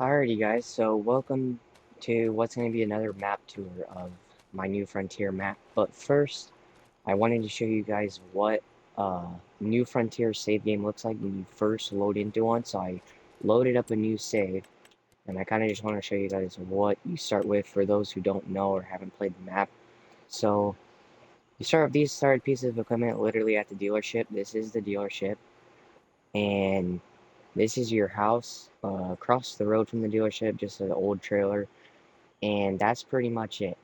Alrighty guys, so welcome to what's going to be another map tour of my New Frontier map. But first, I wanted to show you guys what New Frontier save game looks like when you first load into one. So I loaded up a new save, and I kind of just want to show you guys what you start with for those who don't know or haven't played the map. So you start with these started pieces of equipment literally at the dealership. This is the dealership, and this is your house across the road from the dealership, just an old trailer. And that's pretty much it.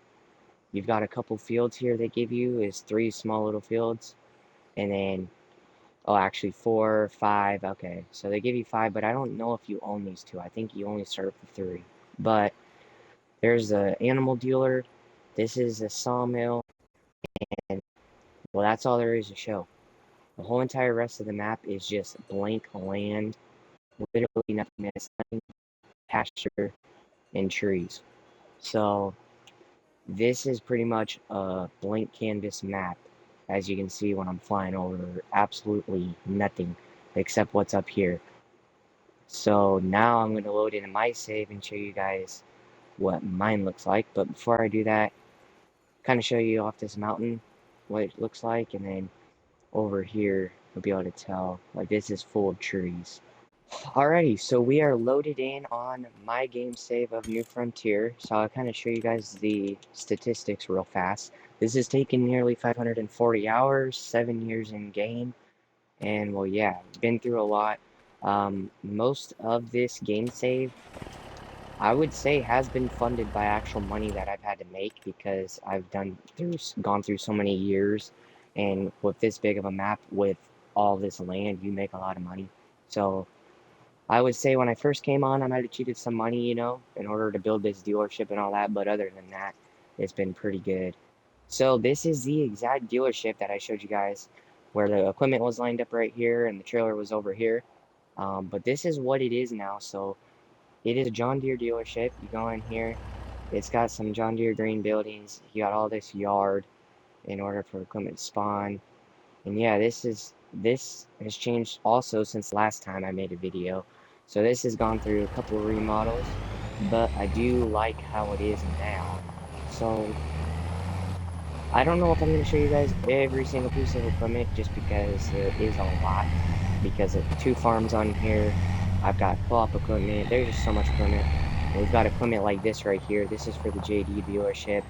You've got a couple fields here they give you, is 3 small little fields, and then, oh, actually 4, 5, okay. So they give you 5, but I don't know if you own these 2. I think you only start with 3. But there's the animal dealer, this is a sawmill, and, well, that's all there is to show. The whole entire rest of the map is just blank land, literally nothing missing, pasture, and trees. So this is pretty much a blank canvas map. As you can see when I'm flying over, absolutely nothing except what's up here. So now I'm going to load into my save and show you guys what mine looks like. But before I do that, kind of show you off this mountain what it looks like, and then over here you'll be able to tell like this is full of trees. Alrighty, so we are loaded in on my game save of New Frontier. So I'll kind of show you guys the statistics real fast. This has taken nearly 540 hours, 7 years in game, and well, yeah, been through a lot. Most of this game save, I would say, has been funded by actual money that I've had to make because I've gone through so many years, and with this big of a map, with all this land, you make a lot of money. So I would say when I first came on, I might have cheated some money, in order to build this dealership and all that, but other than that, it's been pretty good. So this is the exact dealership that I showed you guys, where the equipment was lined up right here and the trailer was over here. But this is what it is now. So it is a John Deere dealership. You go in here, it's got some John Deere green buildings. You got all this yard in order for equipment to spawn. And yeah, this has changed also since last time I made a video. So this has gone through a couple of remodels, but I do like how it is now. So I don't know if I'm going to show you guys every single piece of equipment just because there is a lot. Because of 2 farms on here, I've got co-op equipment. There's just so much equipment. And we've got equipment like this right here. This is for the JD dealership.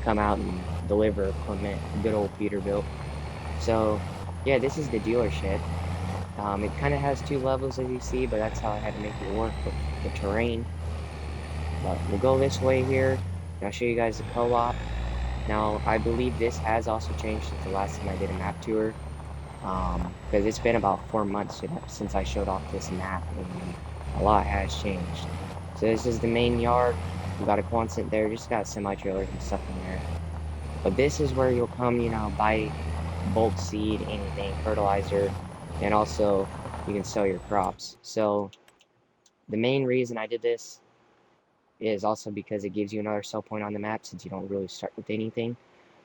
Come out and deliver equipment. Good old Peterbilt. So yeah, this is the dealership. It kind of has 2 levels as you see, but that's how I had to make it work with the terrain. But we'll go this way here, and I'll show you guys the co-op. Now, I believe this has also changed since the last time I did a map tour, because it's been about 4 months since I showed off this map, and a lot has changed. So this is the main yard. We've got a Quonset there, just got semi-trailers and stuff in there. But this is where you'll come, buy bulk seed, anything, fertilizer, and also you can sell your crops. So the main reason I did this is also because it gives you another sell point on the map since you don't really start with anything.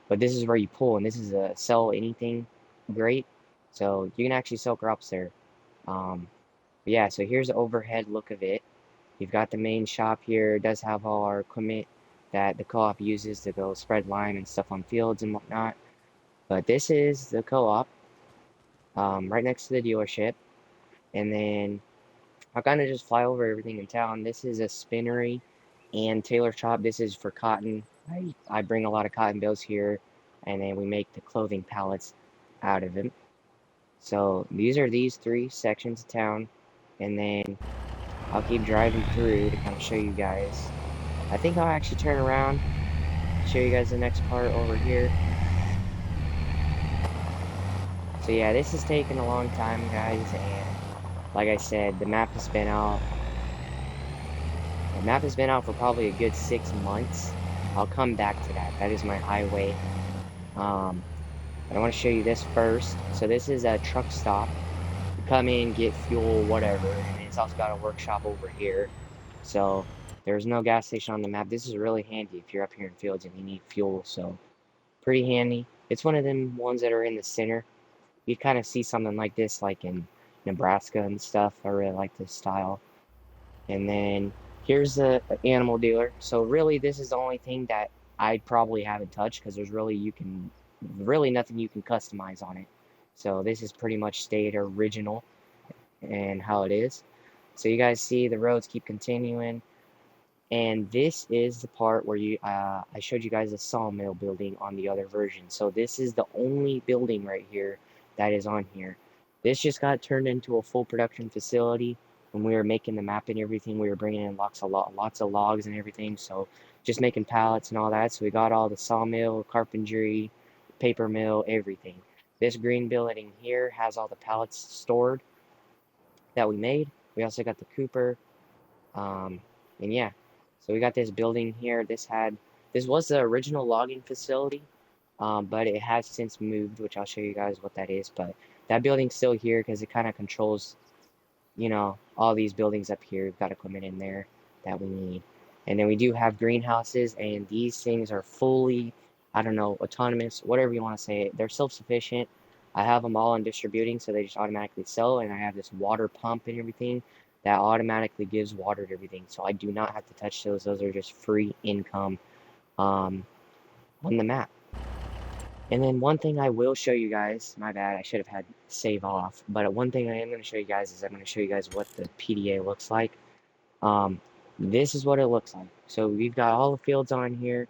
But this is where you pull, and this is a sell anything great. So you can actually sell crops there. Yeah, so here's the overhead look of it. You've got the main shop here. It does have all our equipment that the co-op uses to go spread lime and stuff on fields and whatnot. But this is the co-op, right next to the dealership. And then I'll kind of just fly over everything in town. This is a spinnery and tailor shop. This is for cotton. I bring a lot of cotton bales here, and then we make the clothing pallets out of them. So these are these 3 sections of town, and then I'll keep driving through to kind of show you guys. I think I'll actually turn around, show you guys the next part over here. So yeah, this has taken a long time, guys, and like I said, the map has been out. The map has been out for probably a good 6 months. I'll come back to that. That is my highway. But I want to show you this first. So this is a truck stop. You come in, get fuel, whatever, and it's also got a workshop over here. So there's no gas station on the map. This is really handy if you're up here in fields and you need fuel. So pretty handy. It's one of them ones that are in the center. You kind of see something like this like in Nebraska and stuff. I really like this style. And then Here's the animal dealer. So really, this is the only thing that I probably haven't touched because there's really nothing you can customize on it. So this is pretty much stayed original and how it is. So you guys see the roads keep continuing. And this is the part where I showed you guys a sawmill building on the other version. So this is the only building right here that is on here. This just got turned into a full production facility. When we were making the map and everything, we were bringing in lots of logs and everything. So just making pallets and all that. So we got all the sawmill, carpentry, paper mill, everything. This green building here has all the pallets stored that we made. We also got the Cooper. And yeah, so we got this building here. This was the original logging facility, but it has since moved, which I'll show you guys what that is. But that building's still here because it kind of controls, all these buildings up here. We've got equipment in there that we need. And then we do have greenhouses, and these things are fully, I don't know, autonomous, whatever you want to say it. They're self-sufficient. I have them all on distributing, so they just automatically sell, and I have this water pump and everything that automatically gives water to everything. So I do not have to touch those. Those are just free income on the map. And then one thing I will show you guys, my bad, I should have had save off, but one thing I am going to show you guys is I'm going to show you guys what the PDA looks like. This is what it looks like. So we've got all the fields on here,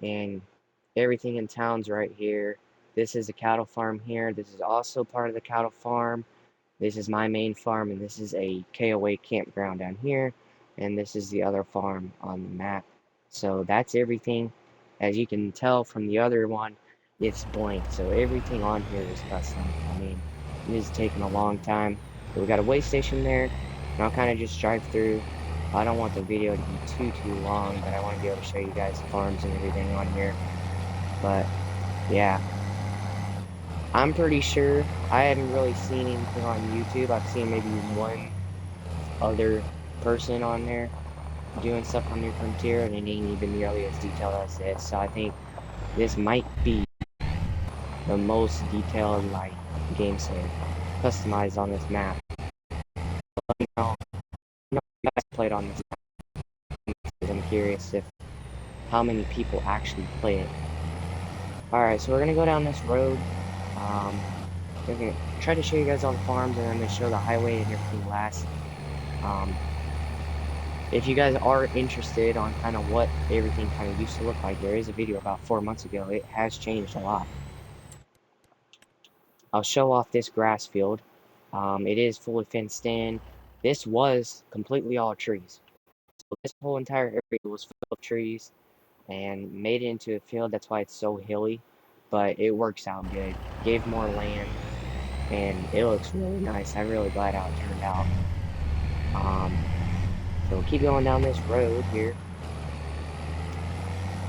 and everything in town's right here. This is the cattle farm here. This is also part of the cattle farm. This is my main farm, and this is a KOA campground down here, and this is the other farm on the map. So that's everything. As you can tell from the other one, it's blank, so everything on here is custom. I mean, it is taking a long time. But we got a way station there, and I'll kind of just drive through. I don't want the video to be too long, but I want to be able to show you guys the farms and everything on here. But yeah, I'm pretty sure I haven't really seen anything on YouTube. I've seen maybe one other person on there doing stuff on New Frontier, and it ain't even nearly as detailed as this. So I think this might be the most detailed game save customized on this map. Let me know if you guys played on this map. I'm curious if how many people actually play it. Alright, so we're gonna go down this road. We're gonna try to show you guys all the farms, and I'm gonna show the highway and everything last. If you guys are interested on kind of what everything kind of used to look like, there is a video about 4 months ago. It has changed a lot. I'll show off this grass field. It is fully fenced in. This was completely all trees. So this whole entire area was full of trees and made it into a field. That's why it's so hilly, but it works out good. Gave more land, and it looks really nice. I'm really glad how it turned out. So we'll keep going down this road here,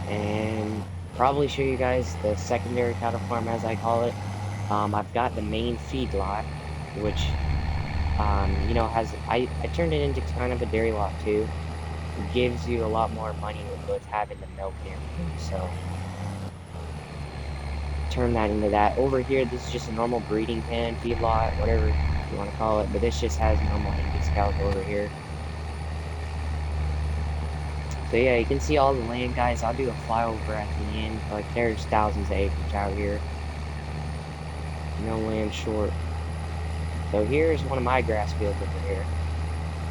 and probably show you guys the secondary cattle farm, as I call it. I've got the main feedlot, which I turned it into kind of a dairy lot too. It gives you a lot more money with having the milk and everything, so turn that into that. Over here, this is just a normal breeding pen, feedlot, whatever you want to call it, but this just has normal Angus cows over here. So yeah, you can see all the land, guys. I'll do a flyover at the end. Like, there's thousands of acres out here. No land short. So here's one of my grass fields over here.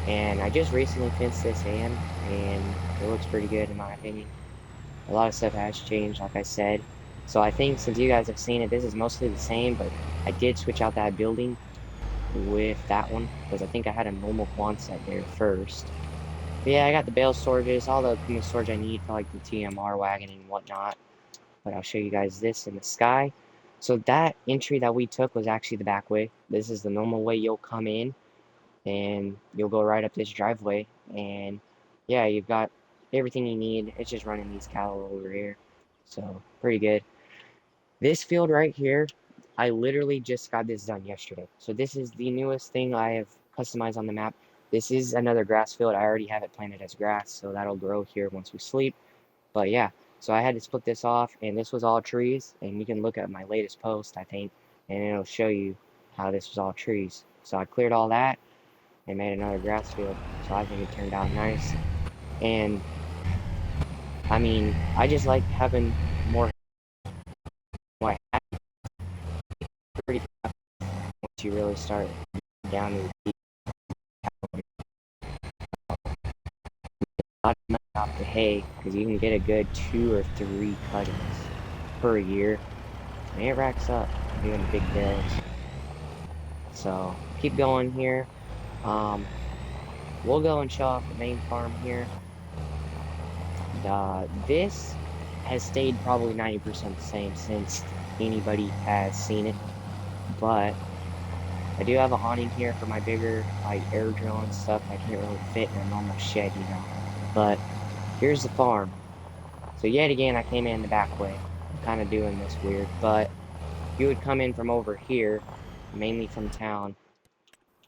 And I just recently fenced this in, and it looks pretty good in my opinion. A lot of stuff has changed, like I said. So I think since you guys have seen it, this is mostly the same, but I did switch out that building with that one, because I think I had a normal Quonset there first. But yeah, I got the bale storages, all the storage I need for like the TMR wagon and whatnot. But I'll show you guys this in the sky. So that entry that we took was actually the back way. This is the normal way you'll come in, and you'll go right up this driveway, and yeah, you've got everything you need. It's just running these cattle over here, so pretty good. This field right here, I literally just got this done yesterday. So this is the newest thing I have customized on the map. This is another grass field. I already have it planted as grass, so that'll grow here once we sleep. But yeah, so I had to split this off, and this was all trees, and you can look at my latest post, I think, and it'll show you how this was all trees. So I cleared all that and made another grass field, so I think it turned out nice. And I mean, I just like having more white pretty once you really start down to the lot of money off the hay, because you can get a good 2 or 3 cuttings per year, and it racks up doing big bills. So keep going here. Um, we'll go and show off the main farm here. This has stayed probably 90% the same since anybody has seen it, but I do have an awning here for my bigger, like, air drill and stuff that can't really fit in a normal shed, you know. But here's the farm. So yet again, I came in the back way. I'm kind of doing this weird, but you would come in from over here, mainly from town,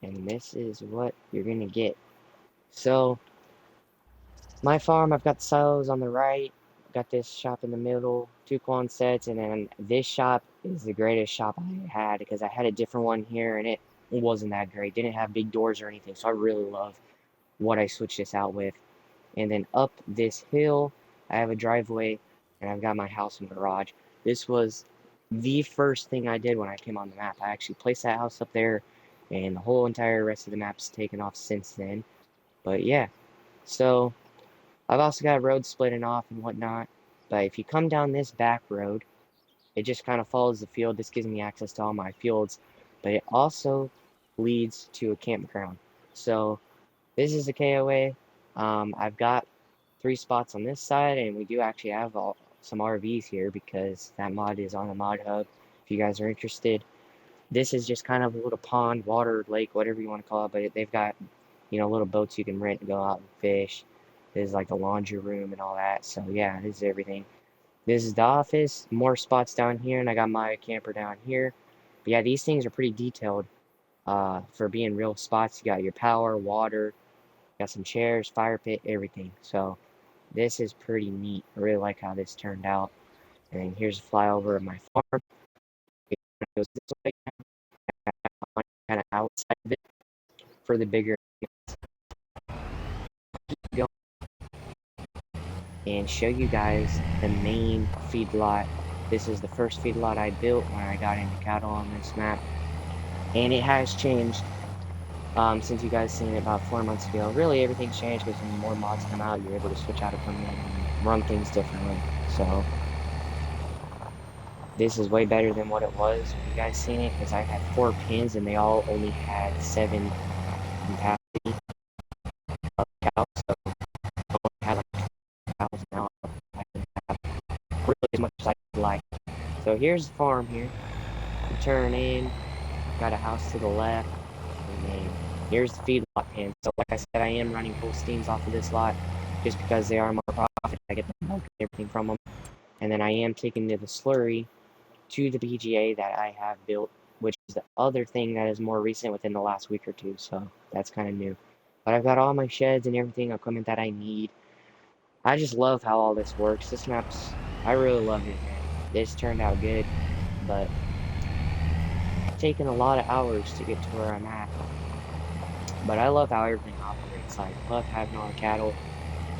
and this is what you're gonna get. So my farm, I've got the silos on the right, got this shop in the middle, 2 quad sets, and then this shop is the greatest shop I had, because I had a different one here and it wasn't that great. Didn't have big doors or anything, so I really love what I switched this out with. And then up this hill, I have a driveway, and I've got my house and garage. This was the first thing I did when I came on the map. I actually placed that house up there, and the whole entire rest of the map's taken off since then. But yeah, so I've also got roads splitting off and whatnot. But if you come down this back road, it just kind of follows the field. This gives me access to all my fields, but it also leads to a campground. So this is a KOA. I've got 3 spots on this side, and we do actually have some RVs here because that mod is on the mod hub. If you guys are interested, this is just kind of a little pond, water, lake, whatever you want to call it. But they've got, you know, little boats you can rent and go out and fish. This is like the laundry room and all that. So yeah, this is everything. This is the office. More spots down here, and I got my camper down here. But yeah, these things are pretty detailed for being real spots. You got your power, water, got some chairs, fire pit, everything. So this is pretty neat. I really like how this turned out. And here's a flyover of my farm. It goes this way, kind of outside of it for the bigger go and show you guys the main feedlot. This is the first feedlot I built when I got into cattle on this map, and it has changed since you guys seen it about 4 months ago. Really, everything's changed because when more mods come out, you're able to switch out equipment and run things differently. So this is way better than what it was when you guys seen it, because I had 4 pins and they all only had 7 capacity of cows. So I only had like 2,000 now. I can have really as much as I like. So here's the farm here. You turn in, got a house to the left, and then here's the feedlot pen. So like I said, I am running full steams off of this lot just because they are more profit. I get the milk and everything from them. And then I am taking the slurry to the BGA that I have built, which is the other thing that is more recent within the last week or two. So that's kind of new. But I've got all my sheds and everything, equipment that I need. I just love how all this works. This map's, I really love it, man. This turned out good, but it's taken a lot of hours to get to where I'm at. But I love how everything operates. I love having all the cattle,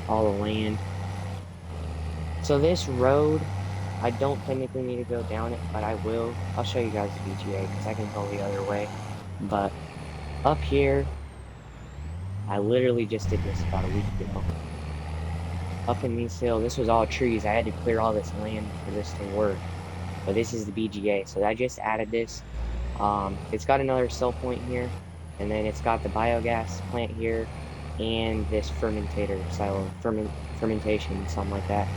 all the land. So this road, I don't technically need to go down it, but I will. I'll show you guys the BGA because I can go the other way. But up here, I literally just did this about a week ago. Up in these hills, this was all trees. I had to clear all this land for this to work. But this is the BGA, so I just added this. It's got another cell point here, and then it's got the biogas plant here, and this fermentator, silo fermentation, something like that.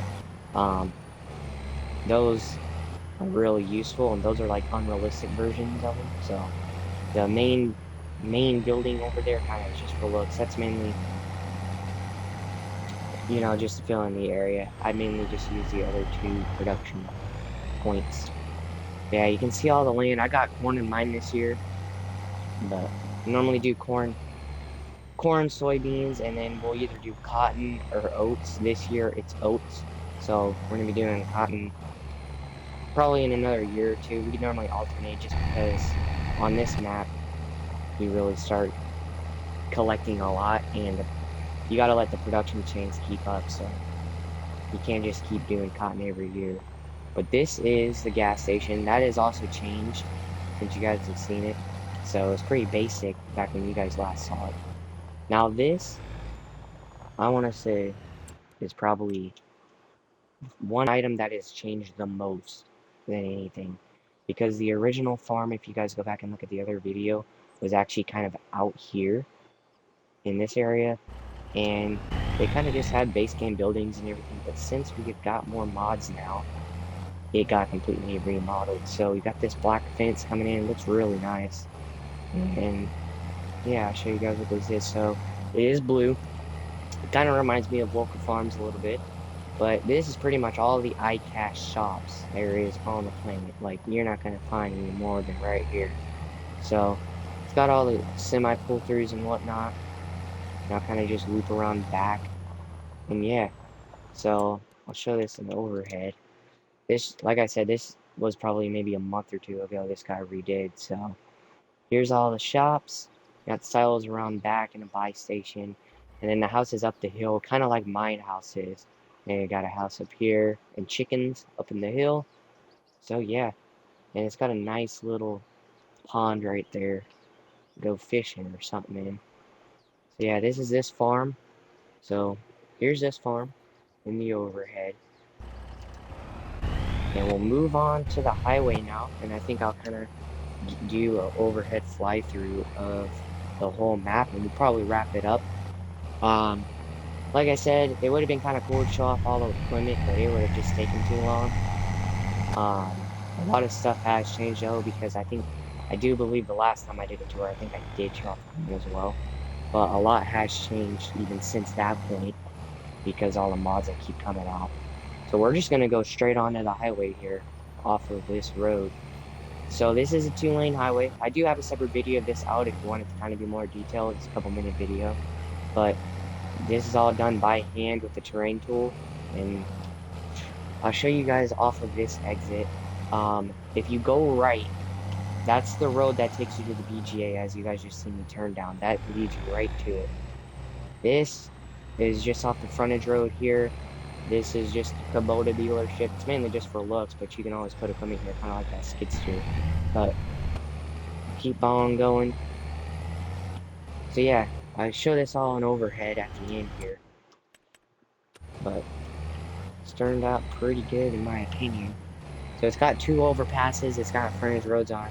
Those are really useful, and those are like unrealistic versions of them. So the main building over there kind of is just for looks. That's mainly, you know, just to fill in the area. I mainly just use the other 2 production points. Yeah, you can see all the land. I got corn in mine this year, but I normally do corn, soybeans, and then we'll either do cotton or oats. This year it's oats, so we're gonna be doing cotton probably in another year or 2. We normally alternate just because on this map we really start collecting a lot, and you gotta let the production chains keep up, so you can't just keep doing cotton every year. But this is the gas station. That has also changed since you guys have seen it. So it's pretty basic back when you guys last saw it. Now this, I want to say, is probably one item that has changed the most than anything. Because the original farm, if you guys go back and look at the other video, was actually kind of out here in this area. And they kind of just had base game buildings and everything. But since we've got more mods now, it got completely remodeled. So you got this black fence coming in. It looks really nice. And yeah, I'll show you guys what this is. So it is blue. It kind of reminds me of local farms a little bit. But this is pretty much all the iCash shops there is on the planet. Like, you're not going to find any more than right here. So it's got all the semi pull-throughs and whatnot. And I'll kind of just loop around back. And yeah, so I'll show this in the overhead. This, like I said, this was probably maybe a month or two ago this guy redid. So here's all the shops. Got silos around back and a buy station. And then the house is up the hill, kind of like mine house is. And you got a house up here and chickens up in the hill. So yeah, and it's got a nice little pond right there. Go fishing or something in. So yeah, this is this farm. So here's this farm in the overhead. And we'll move on to the highway now. And I think I'll kind of do an overhead fly through of the whole map, and we'll probably wrap it up. Like I said, it would have been kind of cool to show off all the equipment, but it would have just taken too long. A lot of stuff has changed though, because I do believe the last time I did a tour, I think I did show off as well. But a lot has changed even since that point, because all the mods that keep coming out. So we're just gonna go straight onto the highway here, off of this road. So this is a 2-lane highway. I do have a separate video of this out if you want it to kind of be more detailed. It's a couple-minute video. But this is all done by hand with the terrain tool. And I'll show you guys off of this exit. If you go right, that's the road that takes you to the BGA, as you guys just seen me turn down. That leads you right to it. This is just off the frontage road here. This is just a Kubota dealership. It's mainly just for looks, but you can always put equipment here, kind of like that skid steer. But keep on going. So yeah, I show this all in overhead at the end here. But it's turned out pretty good in my opinion. So it's got 2 overpasses. It's got frontage roads on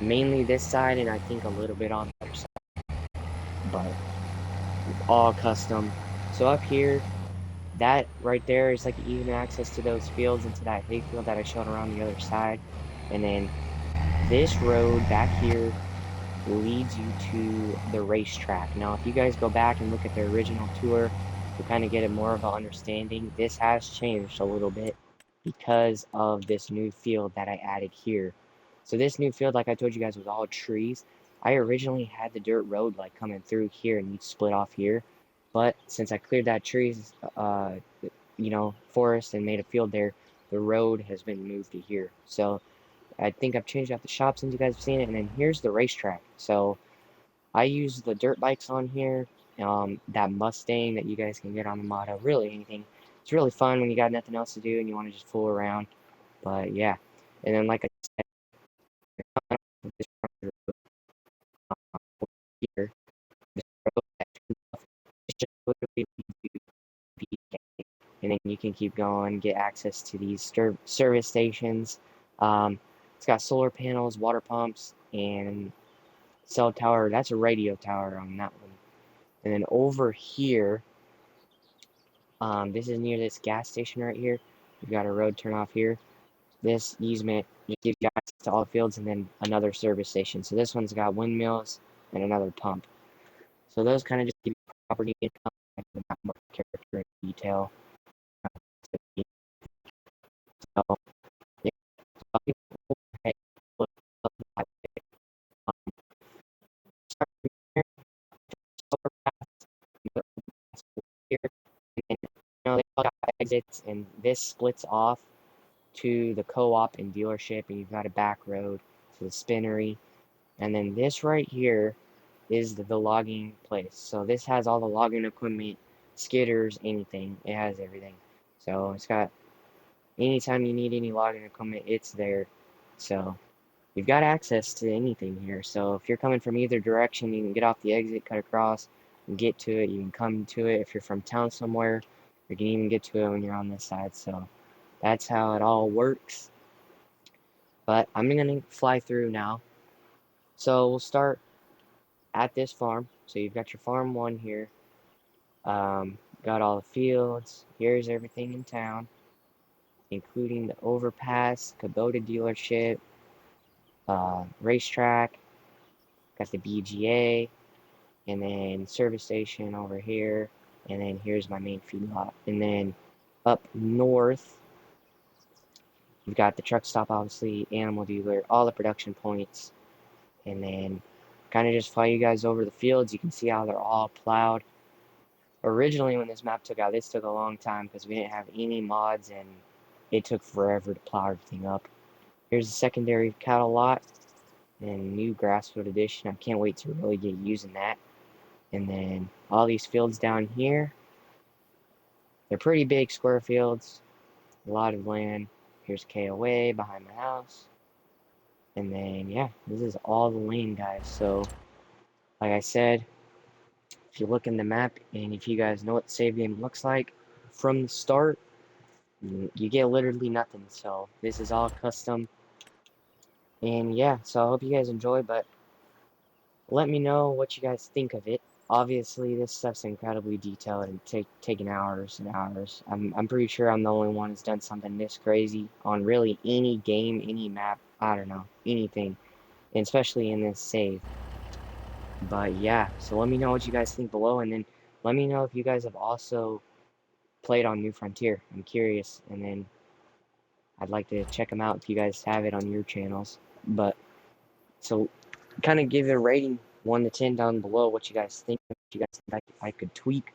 mainly this side, and I think a little bit on the other side. But all custom. So up here, that right there is like even access to those fields and to that hayfield that I showed around the other side. And then this road back here leads you to the racetrack. Now, if you guys go back and look at the original tour, to kind of get a more of an understanding, this has changed a little bit because of this new field that I added here. So this new field, like I told you guys, was all trees. I originally had the dirt road like coming through here and you'd split off here. But since I cleared that trees, forest and made a field there, the road has been moved to here. So I think I've changed out the shops since you guys have seen it. And then here's the racetrack. So I use the dirt bikes on here. That Mustang that you guys can get on the Motto. Really anything. It's really fun when you got nothing else to do and you want to just fool around. But yeah. And then like I said, this here, this road it's just literally and then you can keep going, get access to these service stations. It's got solar panels, water pumps, and cell tower. That's a radio tower on that one. And then over here, this is near this gas station right here. You've got a road turn off here. This easement gives you access to all the fields and then another service station. So this one's got windmills and another pump. So those kind of just give you property and more character and detail. So, yeah. They all got exits, and this splits off to the co-op and dealership, and you've got a back road to the spinnery. And then this right here is the logging place. So this has all the logging equipment, skidders, anything. It has everything. So it's got, anytime you need any logging equipment, it's there. So you've got access to anything here. So if you're coming from either direction, you can get off the exit, cut across, and get to it. You can come to it if you're from town somewhere. You can even get to it when you're on this side. So that's how it all works. But I'm gonna fly through now. So we'll start at this farm. So you've got your farm 1 here. Got all the fields. Here's everything in town, including the overpass, Kubota dealership, racetrack. Got the BGA, and then service station over here. And then here's my main feedlot. And then up north, you've got the truck stop, obviously, animal dealer, all the production points. And then kind of just fly you guys over the fields. You can see how they're all plowed. Originally, when this map took out, this took a long time because we didn't have any mods and it took forever to plow everything up. Here's the secondary cattle lot and new grassfield edition. I can't wait to really get using that. And then all these fields down here, they're pretty big square fields, a lot of land. Here's KOA behind my house. And then, yeah, this is all the land, guys. So, like I said, if you look in the map and if you guys know what the save game looks like from the start, you get literally nothing. So this is all custom. And yeah, so I hope you guys enjoy, but let me know what you guys think of it. Obviously, this stuff's incredibly detailed and taking hours and hours. I'm pretty sure I'm the only one who's done something this crazy on really any game, any map, I don't know, anything, and especially in this save. But yeah, so let me know what you guys think below, and then let me know if you guys have also played on New Frontier. I'm curious, and then I'd like to check them out if you guys have it on your channels. But so kind of give it a rating 1 to 10 down below, what you guys think, what you guys think I could tweak.